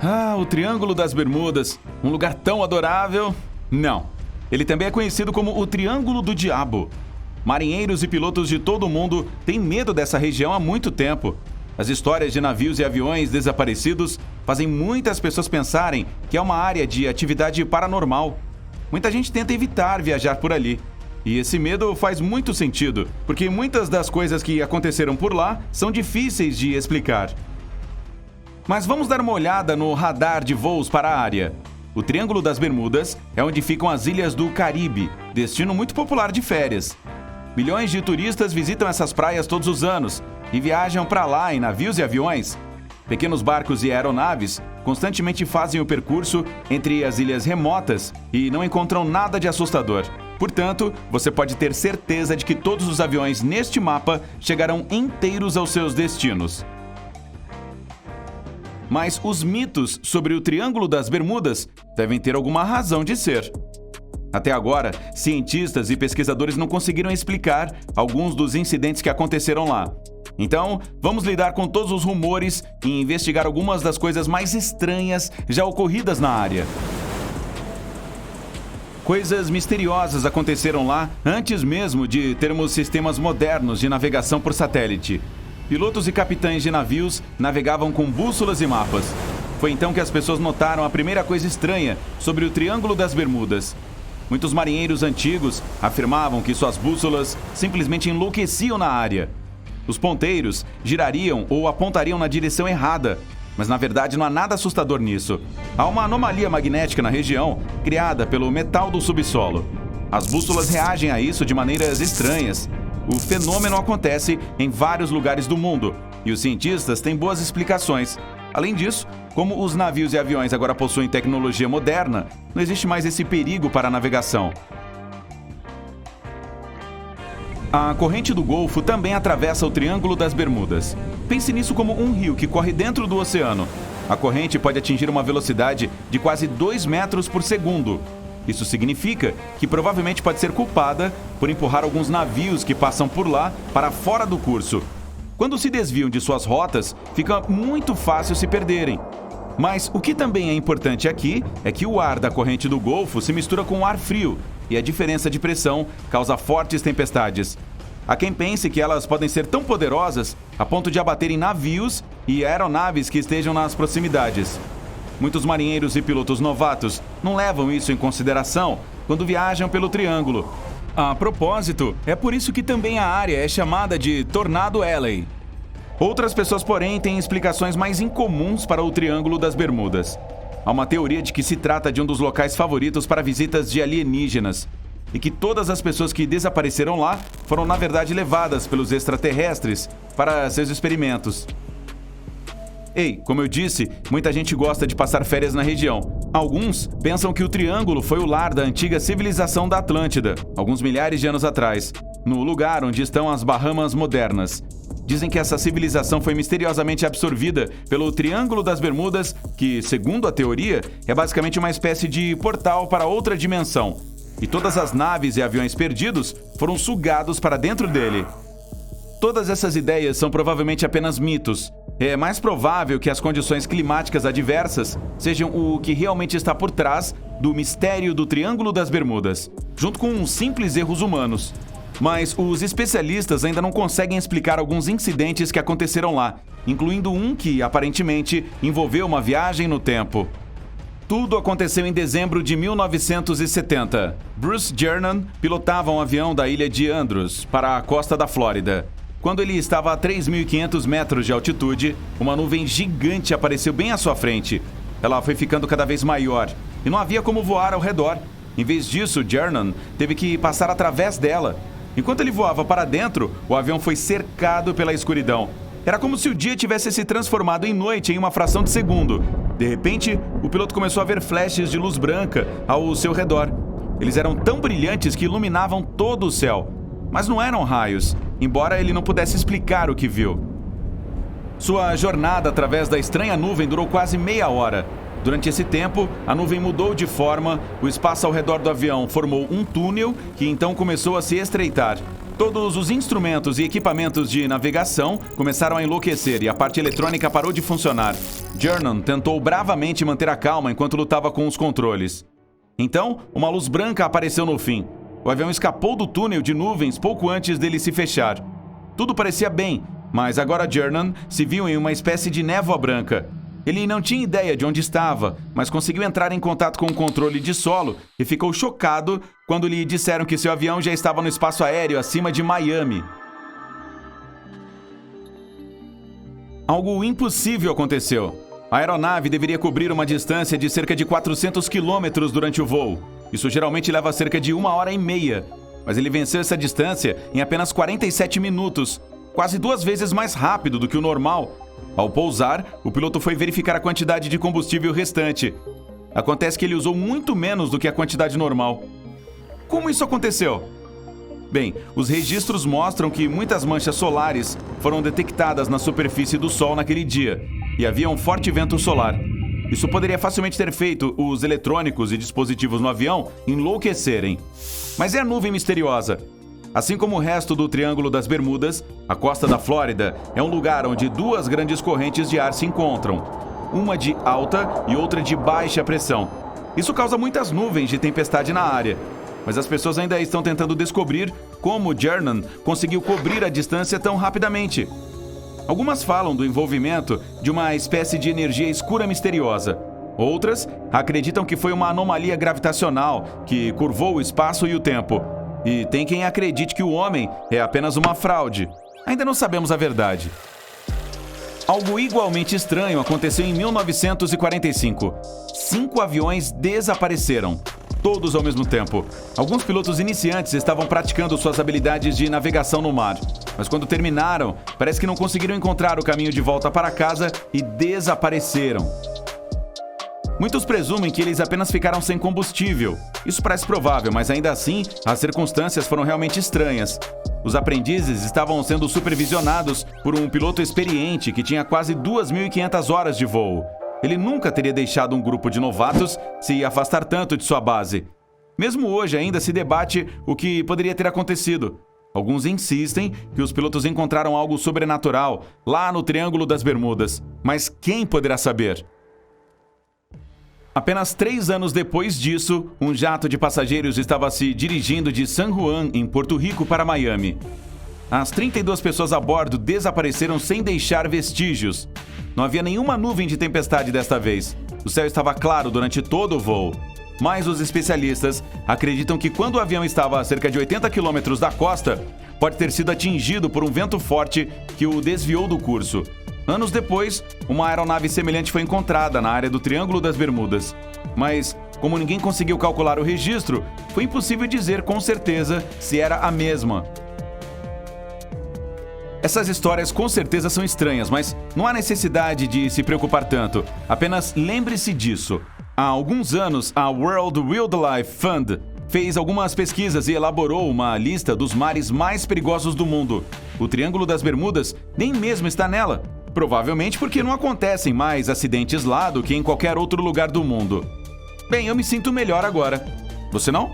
Ah, o Triângulo das Bermudas, um lugar tão adorável. Não, ele também é conhecido como o Triângulo do Diabo. Marinheiros e pilotos de todo o mundo têm medo dessa região há muito tempo. As histórias de navios e aviões desaparecidos fazem muitas pessoas pensarem que é uma área de atividade paranormal. Muita gente tenta evitar viajar por ali. E esse medo faz muito sentido, porque muitas das coisas que aconteceram por lá são difíceis de explicar. Mas vamos dar uma olhada no radar de voos para a área. O Triângulo das Bermudas é onde ficam as ilhas do Caribe, destino muito popular de férias. Milhões de turistas visitam essas praias todos os anos e viajam para lá em navios e aviões. Pequenos barcos e aeronaves constantemente fazem o percurso entre as ilhas remotas e não encontram nada de assustador. Portanto, você pode ter certeza de que todos os aviões neste mapa chegarão inteiros aos seus destinos. Mas os mitos sobre o Triângulo das Bermudas devem ter alguma razão de ser. Até agora, cientistas e pesquisadores não conseguiram explicar alguns dos incidentes que aconteceram lá. Então, vamos lidar com todos os rumores e investigar algumas das coisas mais estranhas já ocorridas na área. Coisas misteriosas aconteceram lá antes mesmo de termos sistemas modernos de navegação por satélite. Pilotos e capitães de navios navegavam com bússolas e mapas. Foi então que as pessoas notaram a primeira coisa estranha sobre o Triângulo das Bermudas. Muitos marinheiros antigos afirmavam que suas bússolas simplesmente enlouqueciam na área. Os ponteiros girariam ou apontariam na direção errada, mas na verdade não há nada assustador nisso. Há uma anomalia magnética na região criada pelo metal do subsolo. As bússolas reagem a isso de maneiras estranhas. O fenômeno acontece em vários lugares do mundo e os cientistas têm boas explicações. Além disso, como os navios e aviões agora possuem tecnologia moderna, não existe mais esse perigo para a navegação. A corrente do Golfo também atravessa o Triângulo das Bermudas. Pense nisso como um rio que corre dentro do oceano. A corrente pode atingir uma velocidade de quase 2 metros por segundo. Isso significa que provavelmente pode ser culpada por empurrar alguns navios que passam por lá para fora do curso. Quando se desviam de suas rotas, fica muito fácil se perderem. Mas o que também é importante aqui é que o ar da corrente do Golfo se mistura com o ar frio e a diferença de pressão causa fortes tempestades. Há quem pense que elas podem ser tão poderosas a ponto de abaterem navios e aeronaves que estejam nas proximidades. Muitos marinheiros e pilotos novatos não levam isso em consideração quando viajam pelo Triângulo. A propósito, é por isso que também a área é chamada de Tornado Alley. Outras pessoas, porém, têm explicações mais incomuns para o Triângulo das Bermudas. Há uma teoria de que se trata de um dos locais favoritos para visitas de alienígenas e que todas as pessoas que desapareceram lá foram, na verdade, levadas pelos extraterrestres para seus experimentos. Ei, como eu disse, muita gente gosta de passar férias na região. Alguns pensam que o Triângulo foi o lar da antiga civilização da Atlântida, alguns milhares de anos atrás, no lugar onde estão as Bahamas modernas. Dizem que essa civilização foi misteriosamente absorvida pelo Triângulo das Bermudas, que, segundo a teoria, é basicamente uma espécie de portal para outra dimensão. E todas as naves e aviões perdidos foram sugados para dentro dele. Todas essas ideias são provavelmente apenas mitos. É mais provável que as condições climáticas adversas sejam o que realmente está por trás do mistério do Triângulo das Bermudas, junto com simples erros humanos. Mas os especialistas ainda não conseguem explicar alguns incidentes que aconteceram lá, incluindo um que, aparentemente, envolveu uma viagem no tempo. Tudo aconteceu em dezembro de 1970. Bruce Jernan pilotava um avião da ilha de Andros para a costa da Flórida. Quando ele estava a 3.500 metros de altitude, uma nuvem gigante apareceu bem à sua frente. Ela foi ficando cada vez maior e não havia como voar ao redor. Em vez disso, Jernan teve que passar através dela. Enquanto ele voava para dentro, o avião foi cercado pela escuridão. Era como se o dia tivesse se transformado em noite em uma fração de segundo. De repente, o piloto começou a ver flashes de luz branca ao seu redor. Eles eram tão brilhantes que iluminavam todo o céu. Mas não eram raios, embora ele não pudesse explicar o que viu. Sua jornada através da estranha nuvem durou quase meia hora. Durante esse tempo, a nuvem mudou de forma, o espaço ao redor do avião formou um túnel que então começou a se estreitar. Todos os instrumentos e equipamentos de navegação começaram a enlouquecer e a parte eletrônica parou de funcionar. Jernan tentou bravamente manter a calma enquanto lutava com os controles. Então, uma luz branca apareceu no fim. O avião escapou do túnel de nuvens pouco antes dele se fechar. Tudo parecia bem, mas agora Jernan se viu em uma espécie de névoa branca. Ele não tinha ideia de onde estava, mas conseguiu entrar em contato com o controle de solo e ficou chocado quando lhe disseram que seu avião já estava no espaço aéreo acima de Miami. Algo impossível aconteceu. A aeronave deveria cobrir uma distância de cerca de 400 quilômetros durante o voo. Isso geralmente leva cerca de 1h30, mas ele venceu essa distância em apenas 47 minutos, quase 2 vezes mais rápido do que o normal. Ao pousar, o piloto foi verificar a quantidade de combustível restante. Acontece que ele usou muito menos do que a quantidade normal. Como isso aconteceu? Bem, os registros mostram que muitas manchas solares foram detectadas na superfície do Sol naquele dia, e havia um forte vento solar. Isso poderia facilmente ter feito os eletrônicos e dispositivos no avião enlouquecerem. Mas é a nuvem misteriosa. Assim como o resto do Triângulo das Bermudas, a costa da Flórida é um lugar onde 2 grandes correntes de ar se encontram, uma de alta e outra de baixa pressão. Isso causa muitas nuvens de tempestade na área, mas as pessoas ainda estão tentando descobrir como Jernan conseguiu cobrir a distância tão rapidamente. Algumas falam do envolvimento de uma espécie de energia escura misteriosa. Outras acreditam que foi uma anomalia gravitacional que curvou o espaço e o tempo. E tem quem acredite que o homem é apenas uma fraude. Ainda não sabemos a verdade. Algo igualmente estranho aconteceu em 1945. 5 aviões desapareceram, todos ao mesmo tempo. Alguns pilotos iniciantes estavam praticando suas habilidades de navegação no mar, mas quando terminaram, parece que não conseguiram encontrar o caminho de volta para casa e desapareceram. Muitos presumem que eles apenas ficaram sem combustível. Isso parece provável, mas ainda assim, as circunstâncias foram realmente estranhas. Os aprendizes estavam sendo supervisionados por um piloto experiente que tinha quase 2.500 horas de voo. Ele nunca teria deixado um grupo de novatos se afastar tanto de sua base. Mesmo hoje ainda se debate o que poderia ter acontecido. Alguns insistem que os pilotos encontraram algo sobrenatural lá no Triângulo das Bermudas. Mas quem poderá saber? Apenas 3 anos depois disso, um jato de passageiros estava se dirigindo de San Juan, em Porto Rico, para Miami. As 32 pessoas a bordo desapareceram sem deixar vestígios. Não havia nenhuma nuvem de tempestade desta vez. O céu estava claro durante todo o voo. Mas os especialistas acreditam que quando o avião estava a cerca de 80 quilômetros da costa, pode ter sido atingido por um vento forte que o desviou do curso. Anos depois, uma aeronave semelhante foi encontrada na área do Triângulo das Bermudas. Mas, como ninguém conseguiu calcular o registro, foi impossível dizer com certeza se era a mesma. Essas histórias com certeza são estranhas, mas não há necessidade de se preocupar tanto. Apenas lembre-se disso. Há alguns anos, a World Wildlife Fund fez algumas pesquisas e elaborou uma lista dos mares mais perigosos do mundo. O Triângulo das Bermudas nem mesmo está nela. Provavelmente porque não acontecem mais acidentes lá do que em qualquer outro lugar do mundo. Bem, eu me sinto melhor agora. Você não?